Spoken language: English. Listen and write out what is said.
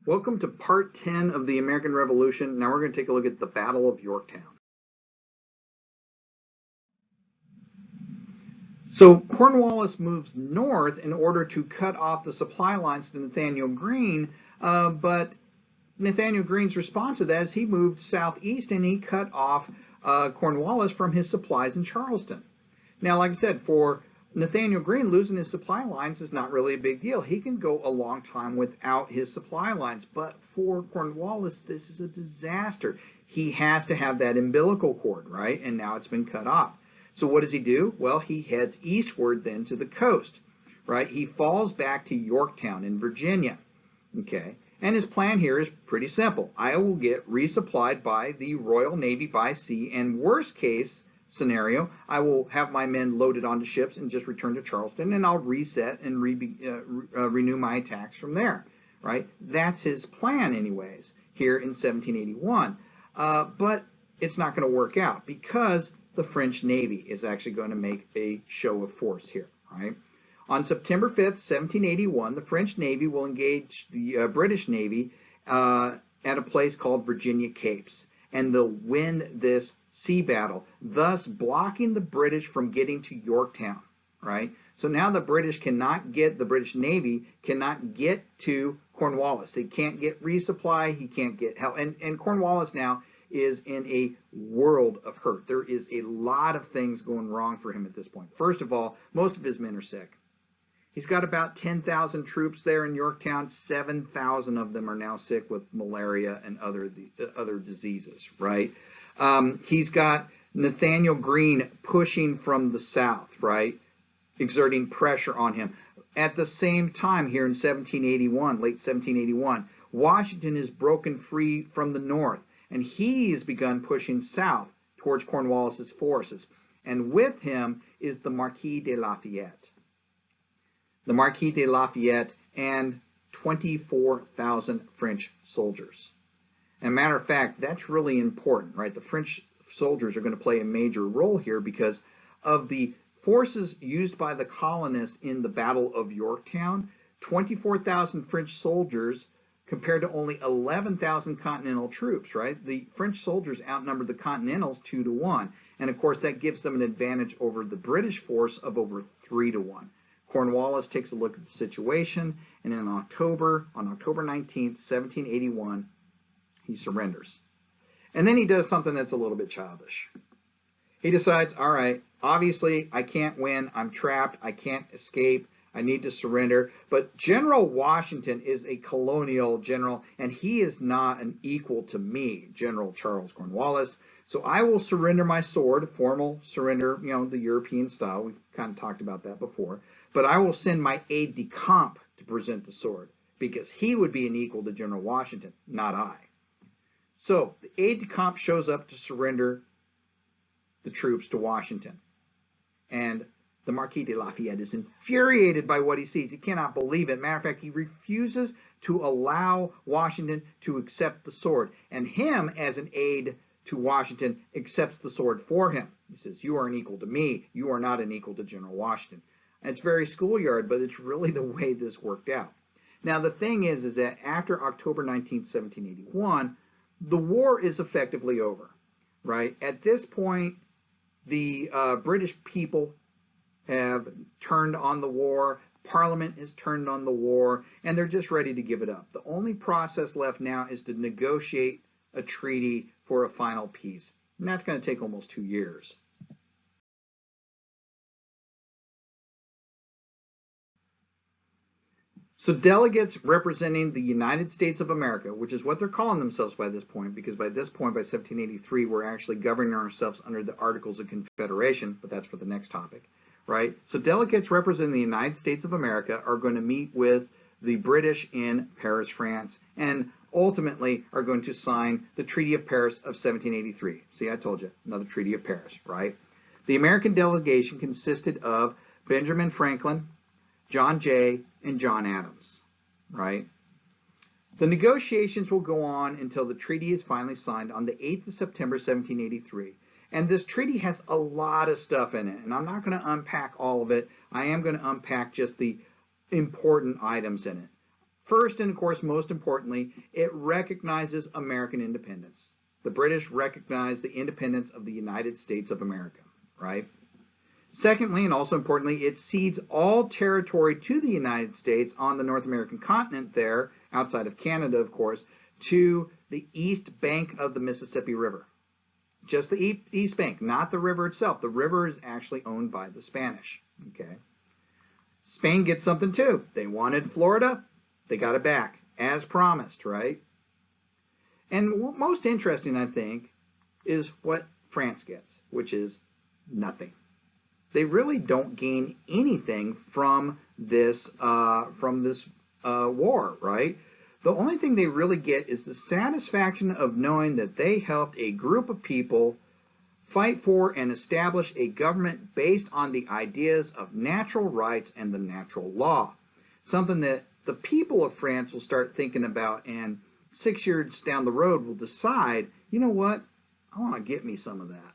Welcome to part 10 of the American Revolution. Now we're going to take a look at the Battle of Yorktown. So Cornwallis moves north in order to cut off the supply lines to Nathanael Greene, but Nathanael Greene's response to that is he moved southeast and he cut off Cornwallis from his supplies in Charleston. Now, like I said, for Nathanael Greene, losing his supply lines is not really a big deal. He can go a long time without his supply lines. But for Cornwallis, this is a disaster. He has to have that umbilical cord, right? And now it's been cut off. So what does he do? Well, he heads eastward then to the coast, right? He falls back to Yorktown in Virginia, okay? And his plan here is pretty simple. I will get resupplied by the Royal Navy by sea, and worst case scenario, I will have my men loaded onto ships and just return to Charleston, and I'll reset and renew my attacks from there, right? That's his plan anyways, here in 1781. But it's not going to work out because the French Navy is actually going to make a show of force here, right? On September 5th, 1781, the French Navy will engage the British Navy at a place called Virginia Capes, and they'll win this sea battle, thus blocking the British from getting to Yorktown, right? So now the British Navy cannot get to Cornwallis. They can't get resupply, he can't get help. And Cornwallis now is in a world of hurt. There is a lot of things going wrong for him at this point. First of all, most of his men are sick. He's got about 10,000 troops there in Yorktown. 7,000 of them are now sick with malaria and other diseases, right? He's got Nathanael Greene pushing from the south, right? Exerting pressure on him. At the same time here in 1781, late 1781, Washington is broken free from the north, and he has begun pushing south towards Cornwallis's forces. And with him is the Marquis de Lafayette. The Marquis de Lafayette and 24,000 French soldiers. As a matter of fact, that's really important, right? The French soldiers are going to play a major role here because of the forces used by the colonists in the Battle of Yorktown. 24,000 French soldiers compared to only 11,000 Continental troops, right? The French soldiers outnumbered the Continentals 2-1. And of course, that gives them an advantage over the British force of over 3-1. Cornwallis takes a look at the situation, and on October 19th, 1781, he surrenders. And then he does something that's a little bit childish. He decides, all right, obviously I can't win, I'm trapped, I can't escape, I need to surrender. But General Washington is a colonial general, and he is not an equal to me, General Charles Cornwallis. So I will surrender my sword, formal surrender, the European style. We've kind of talked about that before. But I will send my aide-de-camp to present the sword because he would be an equal to General Washington, not I. So the aide-de-camp shows up to surrender the troops to Washington. And the Marquis de Lafayette is infuriated by what he sees. He cannot believe it. Matter of fact, he refuses to allow Washington to accept the sword. And him, as an aide to Washington, accepts the sword for him. He says, you are an equal to me. You are not an equal to General Washington. And it's very schoolyard, but it's really the way this worked out. Now, the thing is that after October 19, 1781, the war is effectively over, right? At this point, the British people have turned on the war, Parliament has turned on the war, and they're just ready to give it up. The only process left now is to negotiate a treaty for a final peace, and that's going to take almost 2 years. So delegates representing the United States of America, which is what they're calling themselves by this point, because by this point, by 1783, we're actually governing ourselves under the Articles of Confederation, but that's for the next topic, right? So delegates representing the United States of America are going to meet with the British in Paris, France, and ultimately are going to sign the Treaty of Paris of 1783. See, I told you, another Treaty of Paris, right? The American delegation consisted of Benjamin Franklin, John Jay, and John Adams, right? The negotiations will go on until the treaty is finally signed on the 8th of September, 1783. And this treaty has a lot of stuff in it, and I'm not going to unpack all of it. I am going to unpack just the important items in it. First, and of course most importantly, it recognizes American independence. The British recognize the independence of the United States of America, right? Secondly, and also importantly, it cedes all territory to the United States on the North American continent there, outside of Canada, of course, to the east bank of the Mississippi River. Just the east bank, not the river itself. The river is actually owned by the Spanish, okay? Spain gets something too. They wanted Florida. They got it back, as promised, right? And what most interesting, I think, is what France gets, which is nothing. They really don't gain anything from this war, right? The only thing they really get is the satisfaction of knowing that they helped a group of people fight for and establish a government based on the ideas of natural rights and the natural law. Something that the people of France will start thinking about, and 6 years down the road will decide, you know what, I want to get me some of that.